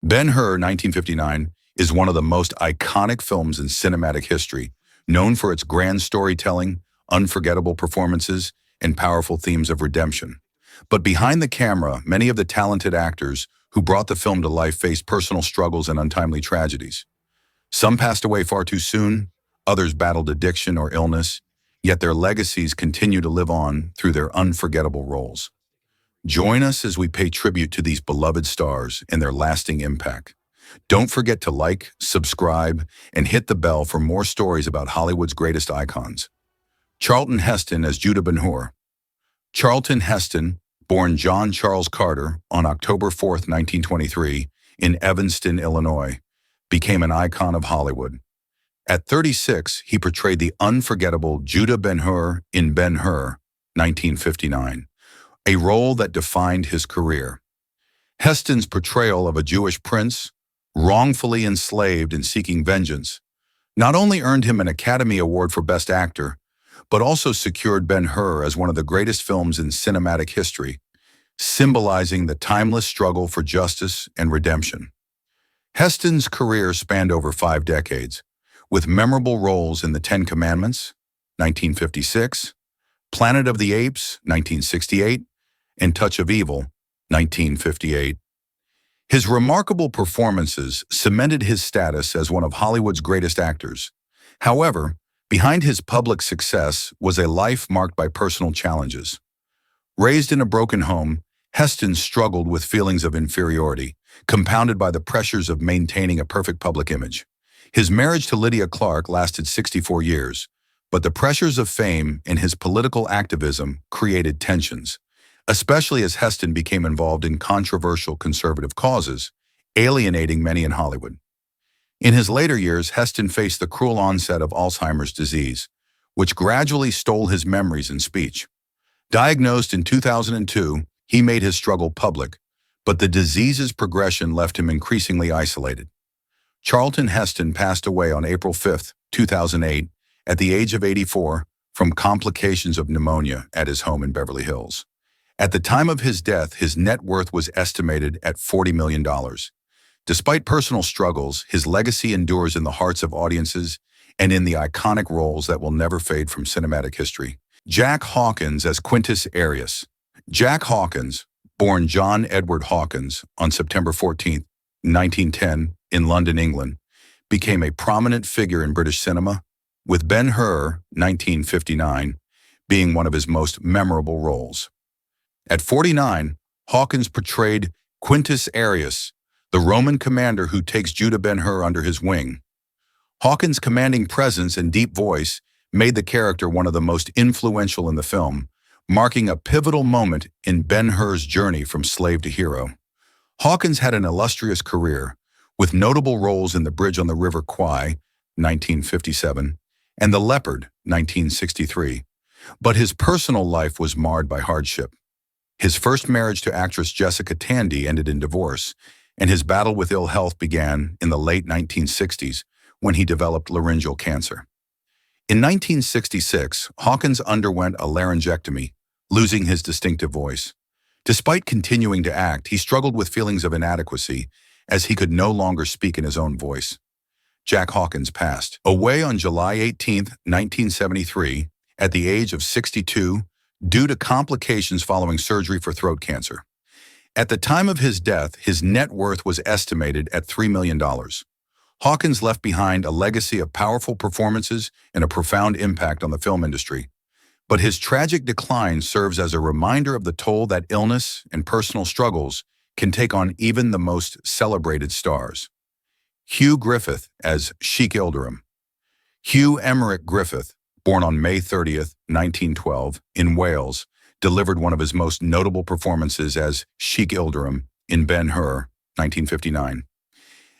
Ben-Hur 1959 is one of the most iconic films in cinematic history, known for its grand storytelling, unforgettable performances, and powerful themes of redemption. But behind the camera, many of the talented actors who brought the film to life faced personal struggles and untimely tragedies. Some passed away far too soon, others battled addiction or illness, yet their legacies continue to live on through their unforgettable roles. Join us as we pay tribute to these beloved stars and their lasting impact. Don't forget to like, subscribe, and hit the bell for more stories about Hollywood's greatest icons. Charlton Heston as Judah Ben-Hur. Charlton Heston, born John Charles Carter on October 4, 1923, in Evanston, Illinois, became an icon of Hollywood. At 36, he portrayed the unforgettable Judah Ben-Hur in Ben-Hur, 1959, a role that defined his career. Heston's portrayal of a Jewish prince, wrongfully enslaved and seeking vengeance, not only earned him an Academy Award for Best Actor, but also secured Ben-Hur as one of the greatest films in cinematic history, symbolizing the timeless struggle for justice and redemption. Heston's career spanned over 5 decades, with memorable roles in The Ten Commandments, 1956, Planet of the Apes, 1968, and Touch of Evil, 1958. His remarkable performances cemented his status as one of Hollywood's greatest actors. However, behind his public success was a life marked by personal challenges. Raised in a broken home, Heston struggled with feelings of inferiority, compounded by the pressures of maintaining a perfect public image. His marriage to Lydia Clark lasted 64 years, but the pressures of fame and his political activism created tensions, especially as Heston became involved in controversial conservative causes, alienating many in Hollywood. In his later years, Heston faced the cruel onset of Alzheimer's disease, which gradually stole his memories and speech. Diagnosed in 2002, he made his struggle public, but the disease's progression left him increasingly isolated. Charlton Heston passed away on April 5, 2008, at the age of 84, from complications of pneumonia at his home in Beverly Hills. At the time of his death, his net worth was estimated at $40 million. Despite personal struggles, his legacy endures in the hearts of audiences and in the iconic roles that will never fade from cinematic history. Jack Hawkins as Quintus Arius. Jack Hawkins, born John Edward Hawkins on September 14, 1910, in London, England, became a prominent figure in British cinema, with Ben-Hur, 1959, being one of his most memorable roles. At 49, Hawkins portrayed Quintus Arius, the Roman commander who takes Judah Ben-Hur under his wing. Hawkins' commanding presence and deep voice made the character one of the most influential in the film, marking a pivotal moment in Ben-Hur's journey from slave to hero. Hawkins had an illustrious career, with notable roles in The Bridge on the River Kwai, 1957, and The Leopard, 1963, but his personal life was marred by hardship. His first marriage to actress Jessica Tandy ended in divorce, and his battle with ill health began in the late 1960s when he developed laryngeal cancer. In 1966, Hawkins underwent a laryngectomy, losing his distinctive voice. Despite continuing to act, he struggled with feelings of inadequacy as he could no longer speak in his own voice. Jack Hawkins passed away on July 18, 1973, at the age of 62, due to complications following surgery for throat cancer. At the time of his death, his net worth was estimated at $3 million. Hawkins left behind a legacy of powerful performances and a profound impact on the film industry. But his tragic decline serves as a reminder of the toll that illness and personal struggles can take on even the most celebrated stars. Hugh Griffith as Sheik Ilderim. Hugh Emmerich Griffith, born on May 30, 1912, in Wales, delivered one of his most notable performances as Sheik Ilderim in Ben-Hur, 1959.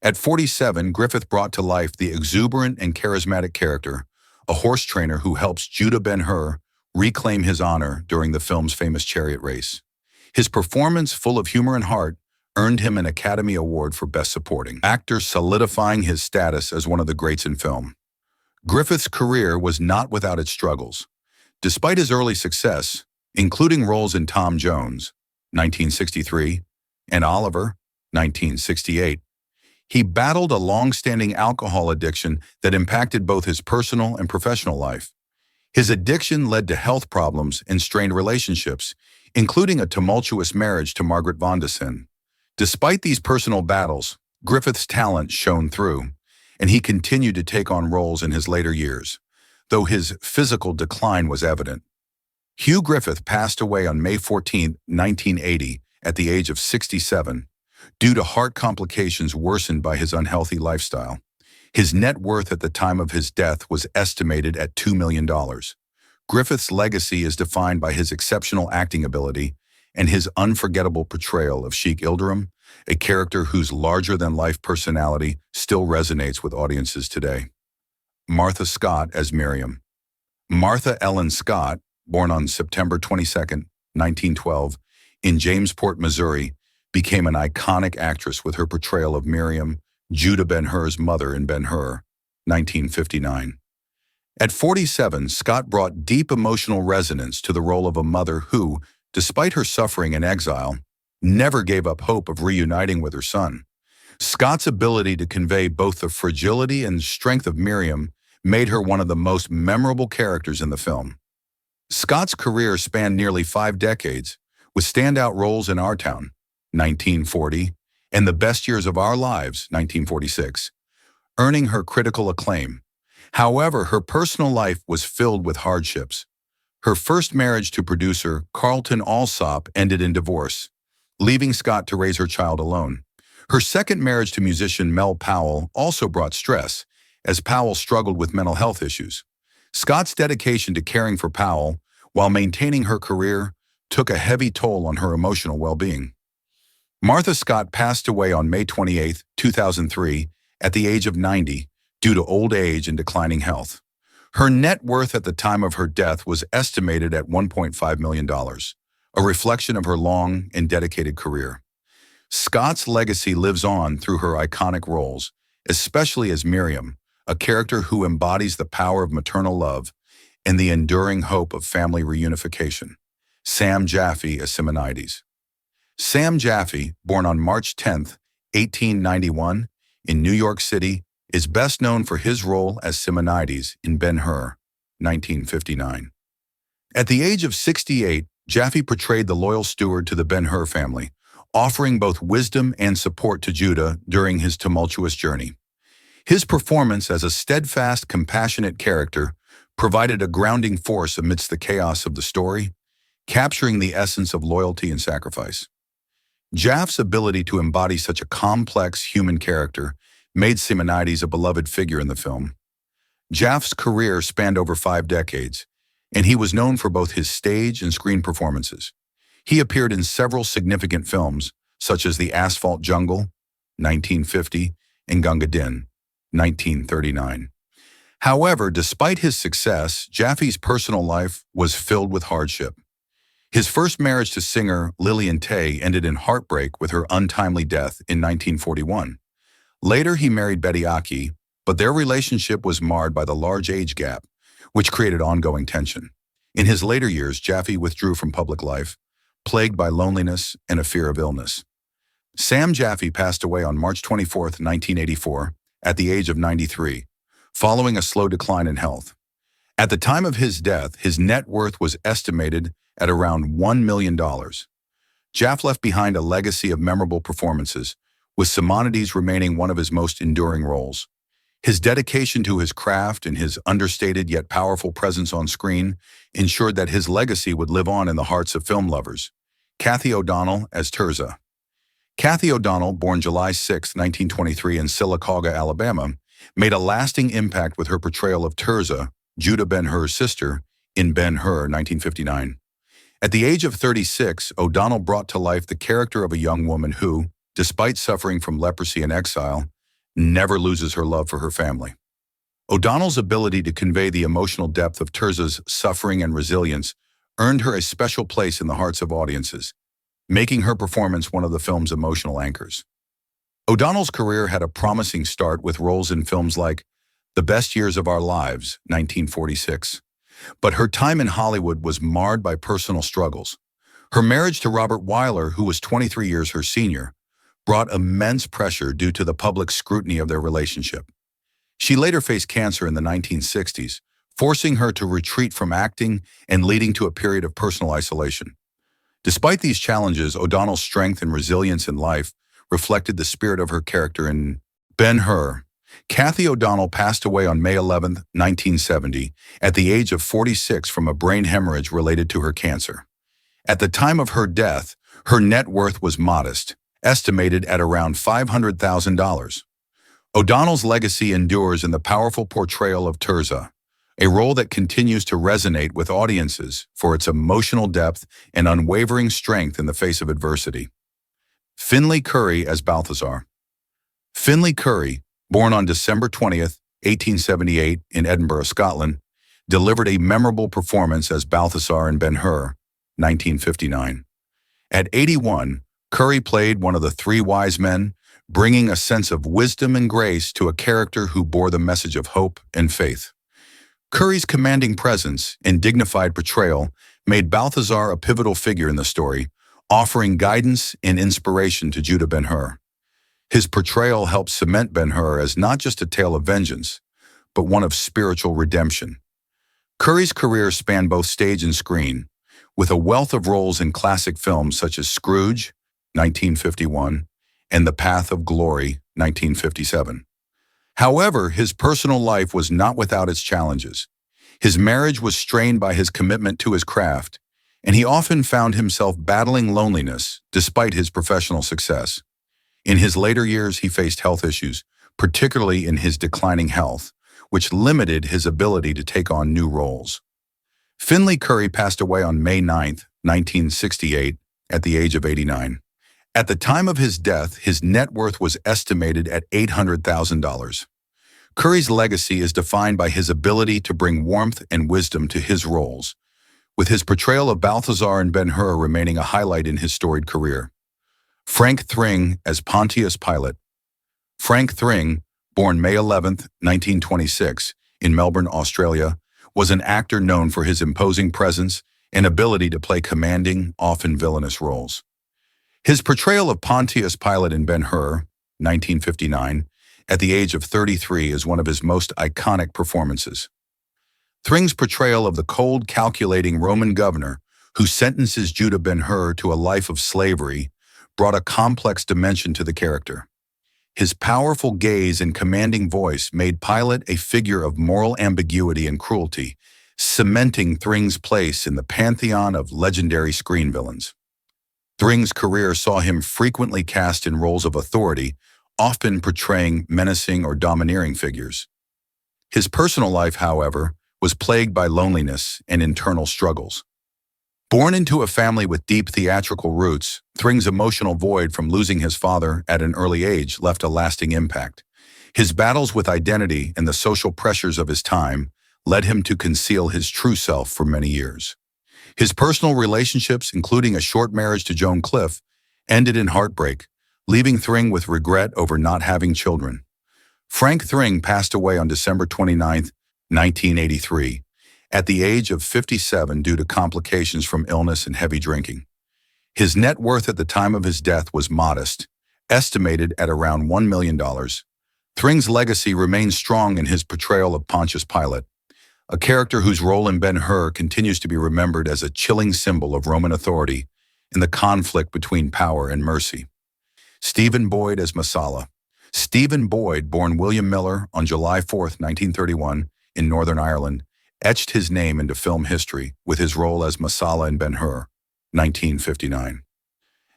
At 47, Griffith brought to life the exuberant and charismatic character, a horse trainer who helps Judah Ben-Hur reclaim his honor during the film's famous chariot race. His performance, full of humor and heart, earned him an Academy Award for Best Supporting Actor, solidifying his status as one of the greats in film. Griffith's career was not without its struggles. Despite his early success, including roles in Tom Jones, 1963, and Oliver, 1968, He battled a long-standing alcohol addiction that impacted both his personal and professional life. His addiction led to health problems and strained relationships, including a tumultuous marriage to Margaret Vondessen. Despite these personal battles, Griffith's talent shone through, and he continued to take on roles in his later years, though his physical decline was evident. Hugh Griffith passed away on May 14, 1980, at the age of 67, due to heart complications worsened by his unhealthy lifestyle. His net worth at the time of his death was estimated at $2 million. Griffith's legacy is defined by his exceptional acting ability and his unforgettable portrayal of Sheik Ilderim, a character whose larger-than-life personality still resonates with audiences today. Martha Scott as Miriam. Martha Ellen Scott, born on September 22, 1912, in Jamesport, Missouri, became an iconic actress with her portrayal of Miriam, Judah Ben-Hur's mother in Ben-Hur, 1959. At 47, Scott brought deep emotional resonance to the role of a mother who, despite her suffering and exile, never gave up hope of reuniting with her son. Scott's ability to convey both the fragility and strength of Miriam made her one of the most memorable characters in the film. Scott's career spanned nearly 5 decades, with standout roles in Our Town, 1940, and The Best Years of Our Lives, 1946, earning her critical acclaim. However, her personal life was filled with hardships. Her first marriage to producer Carlton Alsop ended in divorce, leaving Scott to raise her child alone. Her second marriage to musician Mel Powell also brought stress, as Powell struggled with mental health issues. Scott's dedication to caring for Powell while maintaining her career took a heavy toll on her emotional well-being. Martha Scott passed away on May 28, 2003, at the age of 90, due to old age and declining health. Her net worth at the time of her death was estimated at $1.5 million, a reflection of her long and dedicated career. Scott's legacy lives on through her iconic roles, especially as Miriam, a character who embodies the power of maternal love and the enduring hope of family reunification. Sam Jaffe as Simonides. Sam Jaffe, born on March 10, 1891, in New York City, is best known for his role as Simonides in Ben-Hur, 1959. At the age of 68, Jaffe portrayed the loyal steward to the Ben-Hur family, offering both wisdom and support to Judah during his tumultuous journey. His performance as a steadfast, compassionate character provided a grounding force amidst the chaos of the story, capturing the essence of loyalty and sacrifice. Jaffe's ability to embody such a complex human character made Simonides a beloved figure in the film. Jaffe's career spanned over 5 decades, and he was known for both his stage and screen performances. He appeared in several significant films, such as The Asphalt Jungle, 1950, and Gunga Din, 1939. However, despite his success, Jaffe's personal life was filled with hardship. His first marriage to singer Lillian Tay ended in heartbreak with her untimely death in 1941. Later, he married Betty Aki, but their relationship was marred by the large age gap, which created ongoing tension. In his later years, Jaffe withdrew from public life, plagued by loneliness and a fear of illness. Sam Jaffe passed away on March 24, 1984, at the age of 93, following a slow decline in health. At the time of his death, his net worth was estimated at around $1 million. Jaffe left behind a legacy of memorable performances, with Simonides remaining one of his most enduring roles. His dedication to his craft and his understated yet powerful presence on screen ensured that his legacy would live on in the hearts of film lovers. Kathy O'Donnell as Tirzah. Kathy O'Donnell, born July 6, 1923 in Sylacauga, Alabama, made a lasting impact with her portrayal of Tirzah, Judah Ben-Hur's sister, in Ben-Hur, 1959. At the age of 36, O'Donnell brought to life the character of a young woman who, despite suffering from leprosy and exile, never loses her love for her family. O'Donnell's ability to convey the emotional depth of Tirzah's suffering and resilience earned her a special place in the hearts of audiences, making her performance one of the film's emotional anchors. O'Donnell's career had a promising start with roles in films like The Best Years of Our Lives, 1946. But her time in Hollywood was marred by personal struggles. Her marriage to Robert Weiler, who was 23 years her senior, brought immense pressure due to the public scrutiny of their relationship. She later faced cancer in the 1960s, forcing her to retreat from acting and leading to a period of personal isolation. Despite these challenges, O'Donnell's strength and resilience in life reflected the spirit of her character in Ben-Hur. Kathy O'Donnell passed away on May 11, 1970, at the age of 46 from a brain hemorrhage related to her cancer. At the time of her death, her net worth was modest, estimated at around $500,000. O'Donnell's legacy endures in the powerful portrayal of Tirzah, a role that continues to resonate with audiences for its emotional depth and unwavering strength in the face of adversity. Finlay Currie as Balthazar. Finlay Currie, born on December 20th, 1878 in Edinburgh, Scotland, delivered a memorable performance as Balthazar in Ben-Hur, 1959. At 81, Currie played one of the three wise men, bringing a sense of wisdom and grace to a character who bore the message of hope and faith. Currie's commanding presence and dignified portrayal made Balthazar a pivotal figure in the story, offering guidance and inspiration to Judah Ben-Hur. His portrayal helped cement Ben-Hur as not just a tale of vengeance, but one of spiritual redemption. Currie's career spanned both stage and screen, with a wealth of roles in classic films such as Scrooge, 1951, and The Path of Glory, 1957. However, his personal life was not without its challenges. His marriage was strained by his commitment to his craft, and he often found himself battling loneliness despite his professional success. In his later years, he faced health issues, particularly in his declining health, which limited his ability to take on new roles. Finlay Currie passed away on May 9, 1968, at the age of 89. At the time of his death, his net worth was estimated at $800,000. Currie's legacy is defined by his ability to bring warmth and wisdom to his roles, with his portrayal of Balthazar in Ben-Hur remaining a highlight in his storied career. Frank Thring as Pontius Pilate. Frank Thring, born May 11, 1926, in Melbourne, Australia, was an actor known for his imposing presence and ability to play commanding, often villainous roles. His portrayal of Pontius Pilate in Ben-Hur, 1959, at the age of 33 is one of his most iconic performances. Thring's portrayal of the cold, calculating Roman governor who sentences Judah Ben-Hur to a life of slavery brought a complex dimension to the character. His powerful gaze and commanding voice made Pilate a figure of moral ambiguity and cruelty, cementing Thring's place in the pantheon of legendary screen villains. Thring's career saw him frequently cast in roles of authority, often portraying menacing or domineering figures. His personal life, however, was plagued by loneliness and internal struggles. Born into a family with deep theatrical roots, Thring's emotional void from losing his father at an early age left a lasting impact. His battles with identity and the social pressures of his time led him to conceal his true self for many years. His personal relationships, including a short marriage to Joan Cliff, ended in heartbreak, leaving Thring with regret over not having children. Frank Thring passed away on December 29, 1983, at the age of 57 due to complications from illness and heavy drinking. His net worth at the time of his death was modest, estimated at around $1 million. Thring's legacy remains strong in his portrayal of Pontius Pilate, a character whose role in Ben-Hur continues to be remembered as a chilling symbol of Roman authority in the conflict between power and mercy. Stephen Boyd as Messala. Stephen Boyd, born William Miller on July 4, 1931, in Northern Ireland, etched his name into film history with his role as Messala in Ben-Hur, 1959.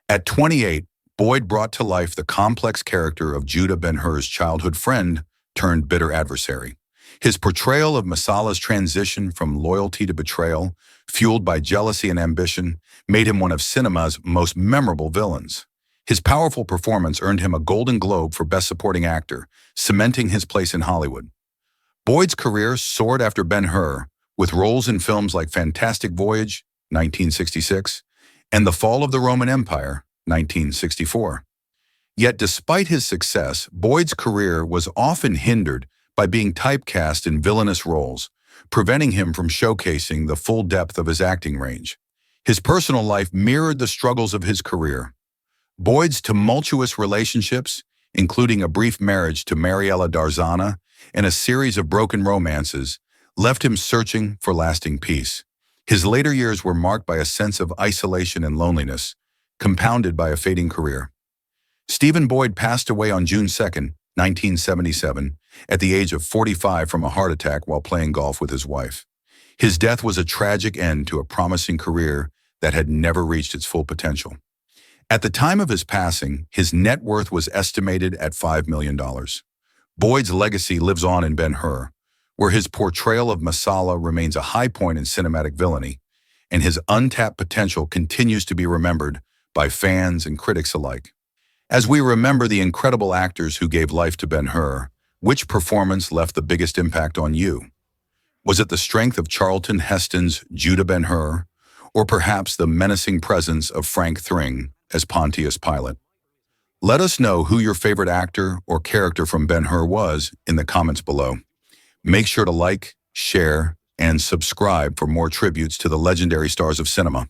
At 28, Boyd brought to life the complex character of Judah Ben-Hur's childhood friend turned bitter adversary. His portrayal of Messala's transition from loyalty to betrayal, fueled by jealousy and ambition, made him one of cinema's most memorable villains. His powerful performance earned him a Golden Globe for Best Supporting Actor, cementing his place in Hollywood. Boyd's career soared after Ben-Hur, with roles in films like Fantastic Voyage, 1966, and The Fall of the Roman Empire, 1964. Yet despite his success, Boyd's career was often hindered by being typecast in villainous roles, preventing him from showcasing the full depth of his acting range. His personal life mirrored the struggles of his career. Boyd's tumultuous relationships, including a brief marriage to Mariella Darzana and a series of broken romances, left him searching for lasting peace. His later years were marked by a sense of isolation and loneliness, compounded by a fading career. Stephen Boyd passed away on June 2, 1977, at the age of 45 from a heart attack while playing golf with his wife. His death was a tragic end to a promising career that had never reached its full potential. At the time of his passing, his net worth was estimated at $5 million. Boyd's legacy lives on in Ben-Hur, where his portrayal of Masala remains a high point in cinematic villainy, and his untapped potential continues to be remembered by fans and critics alike. As we remember the incredible actors who gave life to Ben-Hur, which performance left the biggest impact on you? Was it the strength of Charlton Heston's Judah Ben-Hur, or perhaps the menacing presence of Frank Thring as Pontius Pilate? Let us know who your favorite actor or character from Ben-Hur was in the comments below. Make sure to like, share, and subscribe for more tributes to the legendary stars of cinema.